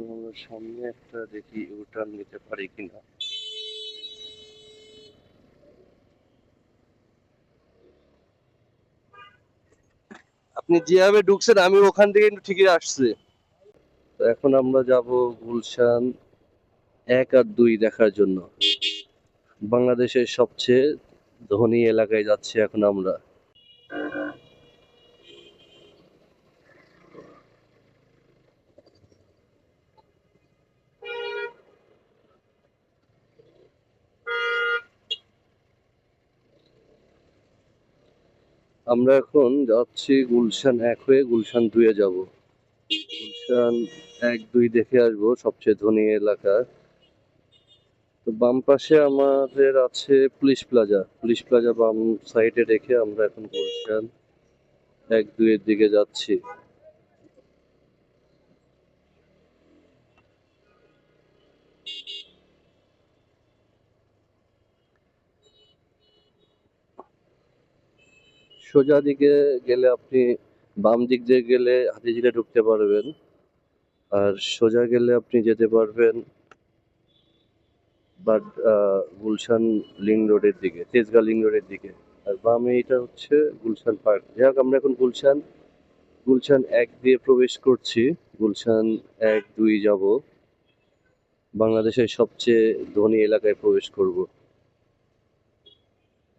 তো সামনে একটা দেখি ইউটার্ন নিতে পারি কিনা। আপনি যেভাবে ঢুকছেন আমি ওখান থেকে কিন্তু ঠিকই আসছি। তো এখন আমরা যাব গুলশান 1 আর 2 দেখার জন্য। বাংলাদেশের সবচেয়ে ধনী এলাকায় যাচ্ছি এখন আমরা। আমরা এখন যাচ্ছি গুলশান 1 হয়ে গুলশান 2-এ যাব। গুলশান 1-2 দেখে আসবো সবচেয়ে ধনী এলাকা। তো বাম পাশে আমাদের আছে পুলিশ প্লাজা বাম সাইডে রেখে আমরা এখন গুলশান 1-2 এর দিকে যাচ্ছি। সোজা দিকে গেলে আপনি বাম দিক দিয়ে গেলে হাতিঝিলে ঢুকতে পারবেন, আর সোজা গেলে আপনি যেতে পারবেন বাট গুলশান লিং রোডের দিকে, তেজগাঁ লিং রোডের দিকে। আর বামে এটা হচ্ছে গুলশান পার্ক। যাই হোক, আমরা এখন গুলশান 1 দিয়ে প্রবেশ করছি। গুলশান 1-2 যাব, বাংলাদেশের সবচেয়ে ধনী এলাকায় প্রবেশ করব।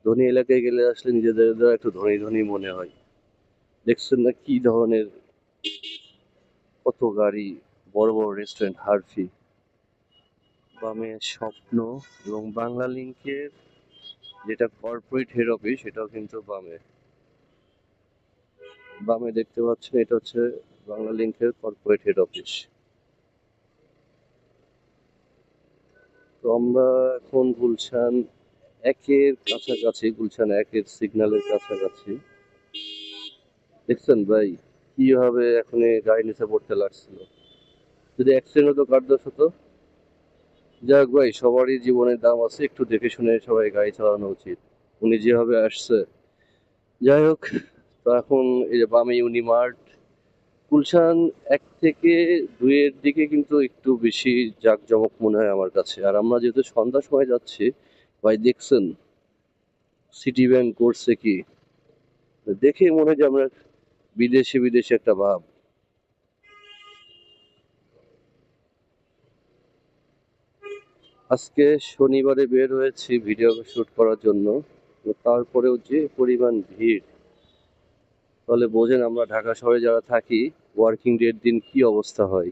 ধনী এলাকায় গেলে আসলে নিজেদের দ্বারা একটু ধনী ধনী মনে হয়। দেখছেন না কি ধরনের কত গাড়ি, বড় বড় রেস্টুরেন্ট, হার্ফি। বামে স্বপ্ন এবং বাংলা লিংকের যেটা কর্পোরেট হেড অফিস সেটাও কিন্তু বামে। বামে দেখতে পাচ্ছেন এটা হচ্ছে বাংলা লিংকের কর্পোরেট হেড অফিস। তো আমরা এখন গুলশান 1-এর কাছাকাছি, গুলশান 1-এর সিগন্যালের কাছাকাছি। দেখছেন ভাই কিভাবে এখন গাড়ি নিচে পড়তে লাগছিল, যদি অ্যাক্সিডেন্ট হতো কার দোষ হতো। যাই হোক ভাই, সবারই জীবনের দাম আছে, একটু দেখে শুনে সবাই গাড়ি চালানো উচিত। উনি যেভাবে আসছে, যাই হোক। তো এখন এই যে বামে ইউনিমার্ট। গুলশান 1 থেকে 2-এর দিকে কিন্তু একটু বেশি জাঁকজমক মনে হয় আমার কাছে। আর আমরা যেহেতু সন্ধ্যার সময় যাচ্ছি, ভাই দেখছেন সিটি ব্যাংক করছে কি, দেখে মনে হয় যে আমরা বিদেশি বিদেশি একটা ভাব। আজকে শনিবারে বের হয়েছি ভিডিও শুট করার জন্য, তারপরেও যে পরিমাণ ভিড়, তাহলে বোঝেন আমরা ঢাকা শহরে যারা থাকি ওয়ার্কিং ডের দিন কি অবস্থা হয়।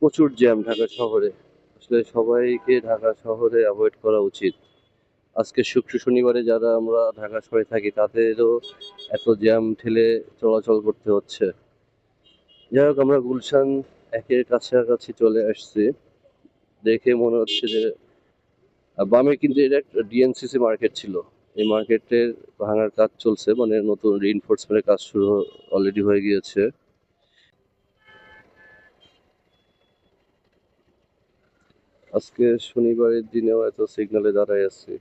প্রচুর জ্যাম ঢাকা শহরে। আসলে সবাইকে ঢাকা শহরে অ্যাভয়েড করা উচিত। আজকে শুক্র শনিবারে যারা আমরা ঢাকা শহরে থাকি তাদেরও এত জ্যাম ঠেলে চলাচল করতে হচ্ছে। যাই হোক, আমরা গুলশান 1-এর কাছাকাছি চলে আসছি। দেখে মনে হচ্ছে যে বামে কিন্তু এটা একটা ডিএনসিসি মার্কেট ছিল। এই মার্কেটের ভাঙার কাজ চলছে, মানে নতুন রিইনফোর্সমেন্টের কাজ শুরু অলরেডি হয়ে গিয়েছে। আজকে শনিবারের দিনেও এত সিগন্যালে দাঁড়ায় আছি।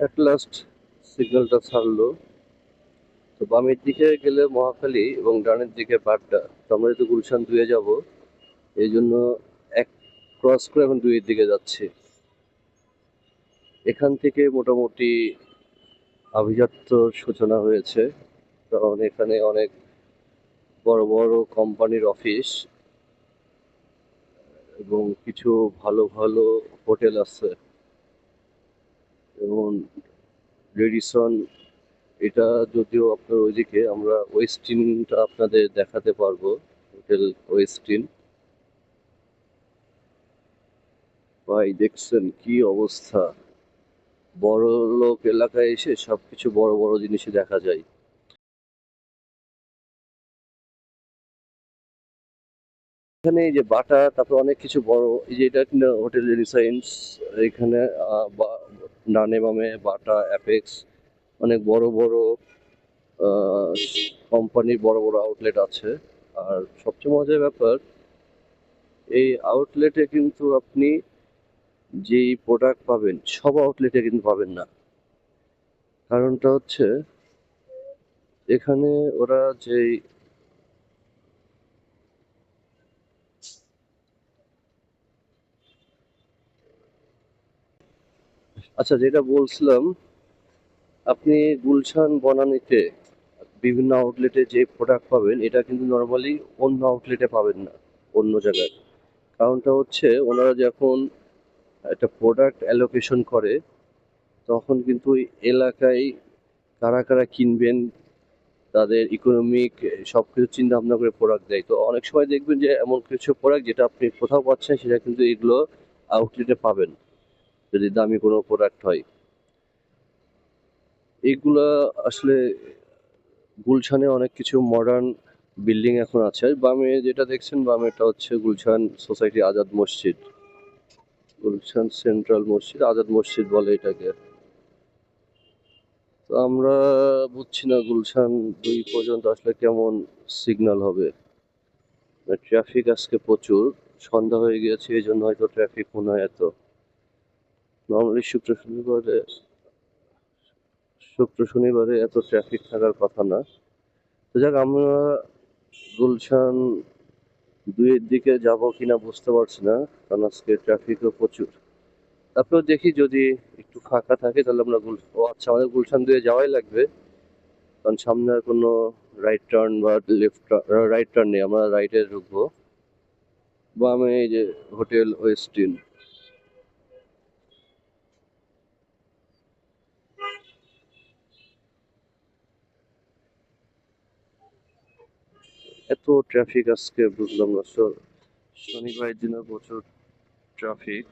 অ্যাট লাস্ট সিগন্যালটা ছাড়লো। তো বামের দিকে গেলে মহাখালী এবং ডানের দিকে বাড্ডা। তো আমরা যেহেতু গুলশান 2-এ যাব, এই জন্য 1 ক্রস করে এখন 2-এর দিকে যাচ্ছি। এখান থেকে মোটামুটি আভিজাত্যর সূচনা হয়েছে, কারণ এখানে অনেক বড় বড় কোম্পানির অফিস এবং কিছু ভালো ভালো হোটেল আছে। এবং রেডিসন, এটা যদিও আপনার ওইদিকে, আমরা ওয়েস্টিনটা আপনাদের দেখাতে পারবো, হোটেল ওয়েস্টিন। ভাই দেখছেন কি অবস্থা, বড় লোক এলাকায় এসে সবকিছু বড় বড় জিনিসই দেখা যায়। এখানে এই যে বাটা, তারপর অনেক কিছু বড়, এই যে এটা কিন্তু হোটেল রেনিসাইন্স। এখানে ডানে বামে বাটা, অ্যাপেক্স, অনেক বড় বড় কোম্পানির বড় বড় আউটলেট আছে। আর সবচেয়ে মজার ব্যাপার, এই আউটলেটে কিন্তু আপনি যেই প্রোডাক্ট পাবেন সব আউটলেটে কিন্তু পাবেন না। কারণটা হচ্ছে এখানে ওরা যেই আচ্ছা, যেটা বলছিলাম, আপনি গুলশান বনানীতে বিভিন্ন আউটলেটে যে প্রোডাক্ট পাবেন এটা কিন্তু নর্মালি অন্য আউটলেটে পাবেন না, অন্য জায়গায়। কারণটা হচ্ছে ওনারা যখন একটা প্রোডাক্ট অ্যালোকেশন করে তখন কিন্তু ওই এলাকায় কারা কারা কিনবেন, তাদের ইকোনমিক সবকিছু চিন্তা ভাবনা করে প্রোডাক্ট দেয়। তো অনেক সময় দেখবেন যে এমন কিছু প্রোডাক্ট যেটা আপনি কোথাও পাচ্ছেন সেটা কিন্তু এগুলো আউটলেটে পাবেন, যদি দামি কোনো প্রোডাক্ট হয়। এগুলা আসলে গুলশানে অনেক কিছু মডার্ন বিল্ডিং এখন আছে। আর বামে যেটা দেখছেন, বামেটা হচ্ছে গুলশান সোসাইটি আজাদ মসজিদ। গুলশান সেন্ট্রাল মসজিদ, আজাদ মসজিদ বলে এটাকে। তো আমরা বুঝছি না গুলশান 2 পর্যন্ত আসলে কেমন সিগন্যাল হবে। ট্রাফিক আজকে প্রচুর, সন্ধ্যা হয়ে গিয়েছে এই জন্য হয়তো ট্রাফিক মনে হয় এত। নর্মালি শুক্র শনিবারে এত ট্রাফিক থাকার কথা না। তো যাক, আমরা গুলশান 2 এর দিকে যাব কিনা বুঝতে পারছি না, কারণ আজকে ট্রাফিকও প্রচুর। তারপরেও দেখি যদি একটু ফাঁকা থাকে তাহলে আমরা ও আচ্ছা, আমাদের গুলশান 2 এ যাওয়াই লাগবে, কারণ সামনে আর কোনো রাইট টার্ন বা লেফট, রাইট টার্ন নেই, আমরা রাইটে ঢুকবো। বামে এই যে হোটেল ওয়েস্টিন। এত ট্রাফিক আজকে বুঝলাম না, শনিবারের দিনে প্রচুর ট্রাফিক।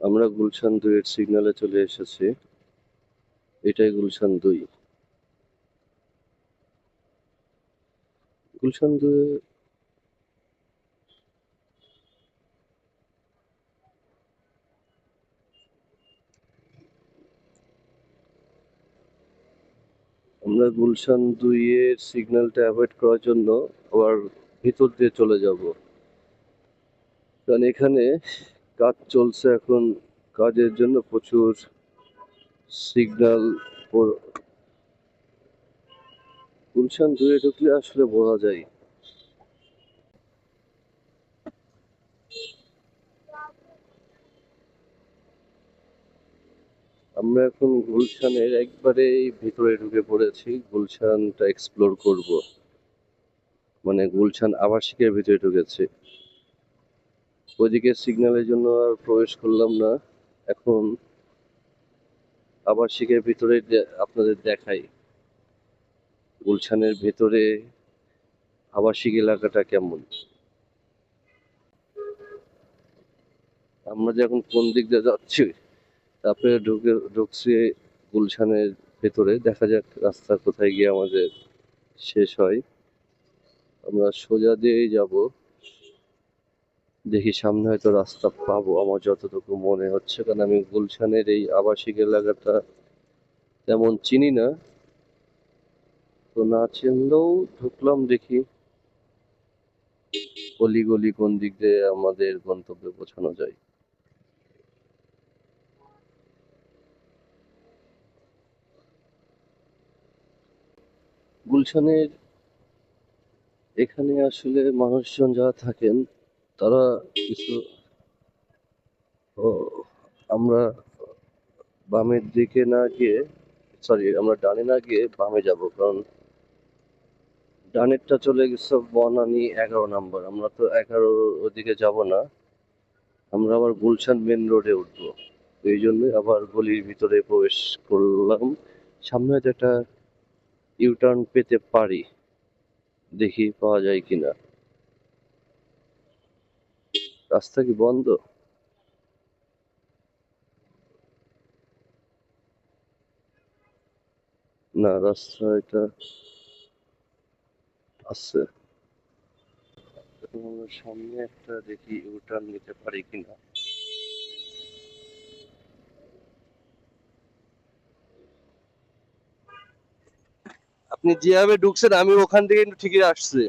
আমরা গুলশান 2 এর সিগন্যালে চলে এসেছি, এটাই গুলশান 2। গুলশান 2 আমরা গুলশান 2 এর সিগন্যালটা অ্যাভয়েড করার জন্য আবার ভিতর দিয়ে চলে যাব, কারণ এখানে কাজ চলছে এখন। কাজের জন্য প্রচুর সিগন্যাল। গুলশান 2 এ ঢুকলে আসলে বোঝা যায়। আমরা এখন গুলশানের একবারেই ভিতরে ঢুকে পড়েছি, গুলশানটা এক্সপ্লোর করব, মানে গুলশান আবাসিকের ভিতরে ঢুকেছি। ওইদিকে সিগন্যালের জন্য আর প্রবেশ করলাম না। এখন আবাসিকের ভিতরে আপনাদের দেখাই গুলশানের ভেতরে আবাসিক এলাকাটা কেমন। আমরা যে এখন কোন দিক দিয়ে যাচ্ছি, তারপরে ঢুকছি গুলশানের ভেতরে, দেখা যাক রাস্তা কোথায় গিয়ে আমাদের শেষ হয়। আমরা সোজা দিয়েই যাব, দেখি সামনে হয়তো রাস্তা পাবো, আমার যতটুকু মনে হচ্ছে, কারণ আমি গুলশানের এই আবাসিক এলাকাটা তেমন চিনি না। তো না চিনলেও ঢুকলাম, দেখি অলিগলি কোন দিক দিয়ে আমাদের গন্তব্যে পৌঁছানো যায়। গুলশানের এখানে আসলে মানুষজন যারা থাকেন তারা কিছু, ও, আমরা বামের দিকে না গিয়ে, সরি, আমরা ডানে না গিয়ে বামে যাব, কারণ ডানেরটা চলে গেছে বনানী 11 নম্বর, আমরা তো 11 ওদিকে যাব না। আমরা আবার গুলশান মেন রোডে উঠবো, এই জন্যই আবার গলির ভিতরে প্রবেশ করলাম। সামনে হয়তো একটা ইউটার্ন পেতে পারি, দেখি পাওয়া যায় কিনা। রাস্তা কি বন্ধ? না, রাস্তা এটা আছে। এখন আমরা সামনে একটা দেখি ইউটার্ন নিতে পারি কিনা। আপনি যেভাবে ঢুকছেন আমি ওখান থেকে কিন্তু ঠিকই আসছি।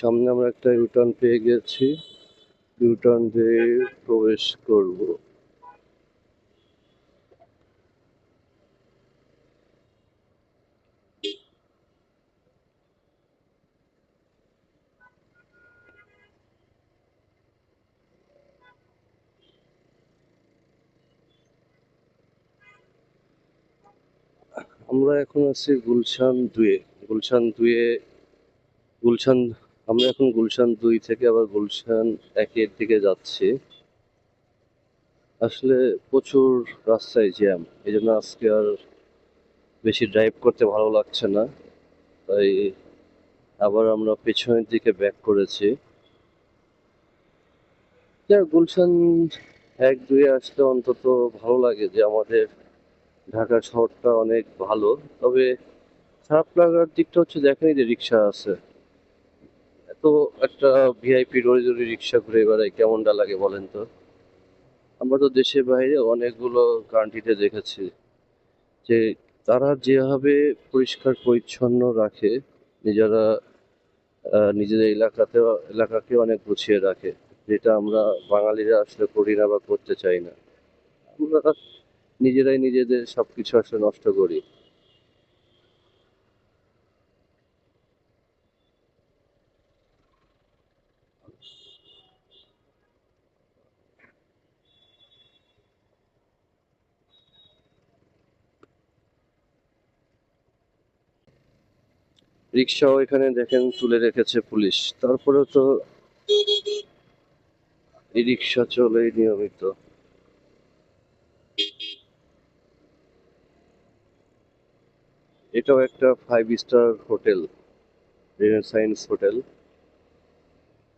সামনে আমরা একটা ইউটার্ন পেয়ে গেছি, ইউটার্ন দিয়ে প্রবেশ করব। আমরা এখন আছি গুলশান 2-এ। গুলশান 2-এ, গুলশান আমরা এখন গুলশান 2 থেকে আবার গুলশান 1-এর দিকে যাচ্ছি। আসলে প্রচুর রাস্তায় জ্যাম, এই জন্য আজকে আর বেশি ড্রাইভ করতে ভালো লাগছে না, তাই আবার আমরা পেছনের দিকে ব্যাক করেছি। গুলশান 1-2-এ আসলে অন্তত ভালো লাগে যে আমাদের ঢাকা শহরটা অনেক ভালো। তবে খারাপ লাগার দিকটা হচ্ছে, দেখেনি যে রিক্সা আছে এত, একটা ভিআইপি রোডে যদি রিক্সা ঘুরে বেড়ায় কেমনটা লাগে বলেন তো। আমরা তো দেশের বাইরে অনেকগুলো কান্ট্রিতে দেখেছি যে তারা যেভাবে পরিষ্কার পরিচ্ছন্ন রাখে, নিজেরা নিজেদের এলাকাকে অনেক গুছিয়ে রাখে, যেটা আমরা বাঙালিরা আসলে করি না বা করতে চাই না। আমরা নিজেরাই নিজেদের সবকিছু আসলে নষ্ট করি। রিক্সাও এখানে দেখেন তুলে রেখেছে পুলিশ, তারপরেও তো এই রিক্সা চলে নিয়মিত। এটাও একটা 5 স্টার হোটেল, রেনেসাইন্স হোটেল।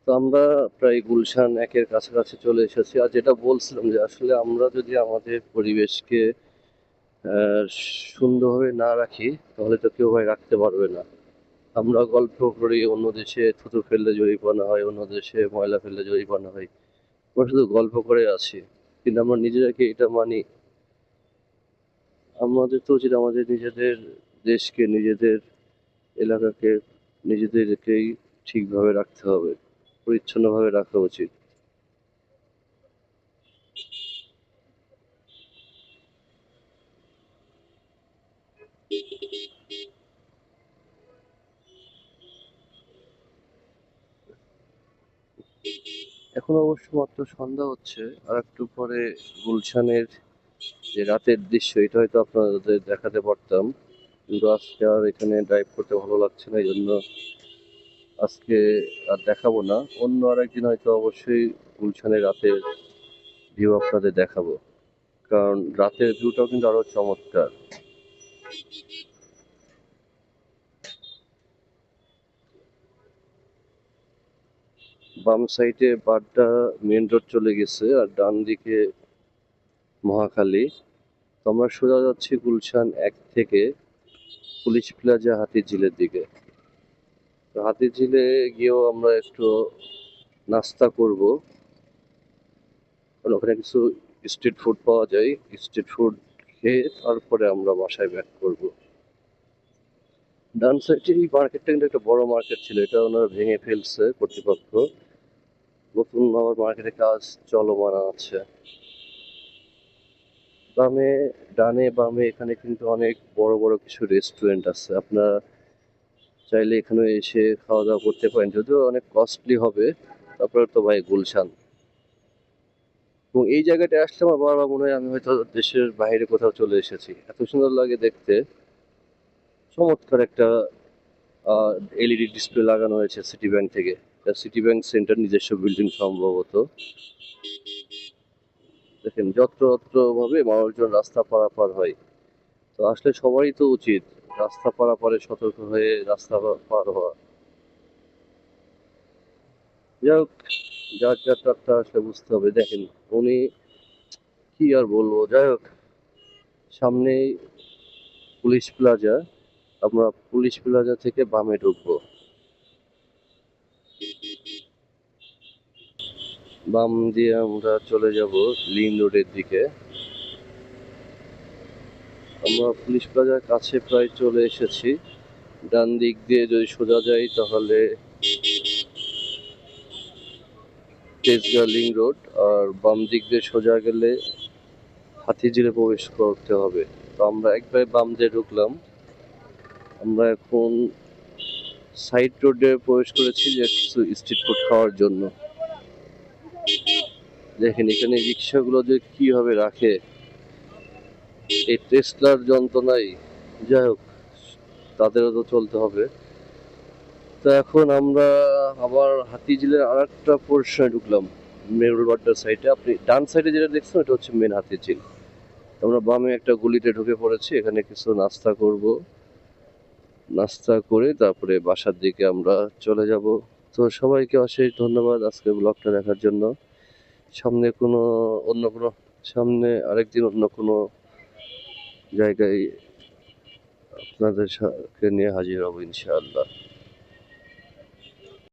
তো আমরা প্রায় গুলশান 1-এর কাছাকাছি চলে এসেছি। আর যেটা বলছিলাম যে আসলে আমরা যদি আমাদের পরিবেশকে আহ, সুন্দরভাবে না রাখি, তাহলে তো কেউ ভাই রাখতে পারবে না। আমরা গল্প করি অন্য দেশে থুতু ফেললে জরিমানা হয়, অন্য দেশে ময়লা ফেললে জরিমানা হয়, আমরা শুধু গল্প করে আছি, কিন্তু আমরা নিজেরা কি এটা মানি? আমাদের তো উচিত আমাদের নিজেদের দেশকে, নিজেদের এলাকাকে, নিজেদেরকেই ঠিকভাবে রাখতে হবে, পরিচ্ছন্নভাবে রাখা উচিত। এখন অবশ্য মাত্র সন্ধ্যা হচ্ছে, আর একটু পরে গুলশানের যে রাতের দৃশ্য, এটা হয়তো আপনাদের দেখাতে পারতাম, কিন্তু আজকে আর এখানে ড্রাইভ করতে ভালো লাগছে না, এই জন্য আজকে আর দেখাবো না। অন্য আর একদিন হয়তো অবশ্যই গুলশানের রাতের ভিউ আপনাদের দেখাবো, কারণ রাতের ভিউটাও কিন্তু আরো চমৎকার। বাম সাইডে বাড্ডা মেন রোড চলে গেছে, আর ডান দিকে মহাখালী। তো আমরা সোজা যাচ্ছি গুলশান 1 থেকে পুলিশ প্লাজা হাতিঝিলের দিকে। তো হাতিঝিলে গিয়েও আমরা একটু নাস্তা করব, কারণ ওখানে কিছু স্ট্রিট ফুড পাওয়া যায়। স্ট্রিট ফুড খেয়ে তারপরে আমরা বাসায় ব্যাক করব। ডান সাইডে এই মার্কেটটা কিন্তু একটা বড় মার্কেট ছিল, এটা ওনারা ভেঙে ফেলছে কর্তৃপক্ষ। নতুন আবার মার্কেটে কাজ চলমান আছে। বামে, ডানে বামে এখানে কিন্তু অনেক বড় বড় কিছু রেস্টুরেন্ট আছে, আপনারা চাইলে এখানে এসে খাওয়া দাওয়া করতে পারেন, যদিও অনেক কস্টলি হবে। তারপরে তো ভাই গুলশান, এবং এই জায়গাটা আসলে আমার বারবার মনে হয় আমি হয়তো দেশের বাইরে কোথাও চলে এসেছি, এত সুন্দর লাগে দেখতে। চমৎকার একটা এলইডি ডিসপ্লে লাগানো হয়েছে সিটি ব্যাংক থেকে। সিটি ব্যাংক সেন্টার নিজস্ব বিল্ডিং সম্ভবত। দেখেন যত্রতত্র ভাবে মানুষজন রাস্তা পারাপার হয়, তো আসলে সবারই তো উচিত রাস্তা পারাপারে সতর্ক হয়ে রাস্তা পার হওয়া। যাই হোক, যার যার টারটা আসলে বুঝতে হবে। দেখেন উনি, কি আর বলবো, যাই হোক, সামনেই পুলিশ প্লাজা, আমরা পুলিশ প্লাজা থেকে বামে ঢুকবো। বাম দিয়ে আমরা চলে যাব লিং রোডের দিকে। আমরা পুলিশ প্লাজার কাছে প্রায় চলে এসেছি। ডান দিক দিয়ে যদি সোজা যাই তাহলে তেজগাঁ লিং রোড, আর বাম দিক দিয়ে সোজা গেলে হাতিঝিলে প্রবেশ করতে হবে। তো আমরা একবারে বাম দিয়ে ঢুকলাম। আমরা এখন সাইড রোডে প্রবেশ করেছি যে কিছু স্ট্রিট ফুড খাওয়ার জন্য। দেখেন এখানে রিক্সাগুলো যে কিভাবে রাখে, এই টেসলার যন্ত্রণাই, যাই হোক তাদেরও তো চলতে হবে। তো এখন আমরা আবার হাতিঝিলের আর একটা পোর্শনে ঢুকলাম, মেরুলবাড্ডার সাইডে। আপনি ডান সাইডে যেটা দেখছেন ওটা হচ্ছে মেন হাতিঝিল। আমরা বামে একটা গলিতে ঢুকে পড়েছি, এখানে কিছু নাস্তা করব। নাস্তা করে তারপরে বাসার দিকে আমরা চলে যাব। তো সবাইকে অশেষ ধন্যবাদ আজকে ব্লগটা দেখার জন্য। সামনে কোনো অন্য কোনো সামনে আরেকদিন অন্য কোনো জায়গায় আপনাদের সাথে নিয়ে হাজির হব ইনশাআল্লাহ।